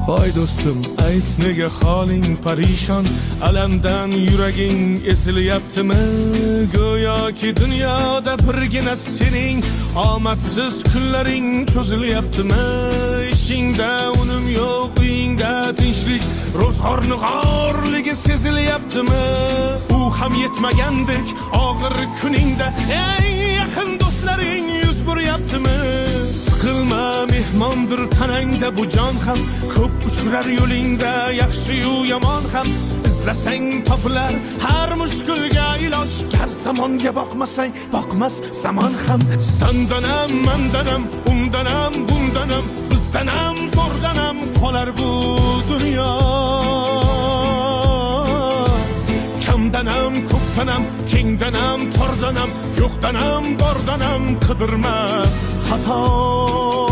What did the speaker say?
Hoy do'stim, ayt nega holing parishon, alamdan yuraging esilyaptimi? Go'yoki dunyoda birgina sening omadsiz kunlaring cho'zilyaptimi? Ishingda unum yo'q, uyingda tinchlik, ro'zg'orni g'orligi sezilyaptimi? U ham yetmagandek og'ir kuningda eng yaqin do'stlaring yuz buryaptimi? Siqilma, mehmondir tanangda bu jon ham, ko'p uchrar yo'lingda yaxshi-yu yomon ham. Izlasang topilar har mushkulga iloj, gar zamonga boqmasang boqmas zamon ham. Sandanam, mandanam, undanam, bundanam, bizdanam, zo'rdanam qolar bu dunyo. Kamdanam, ko'pdanam, kengdanam, tordanam, yo'qdanam, bordanam qidirma xato.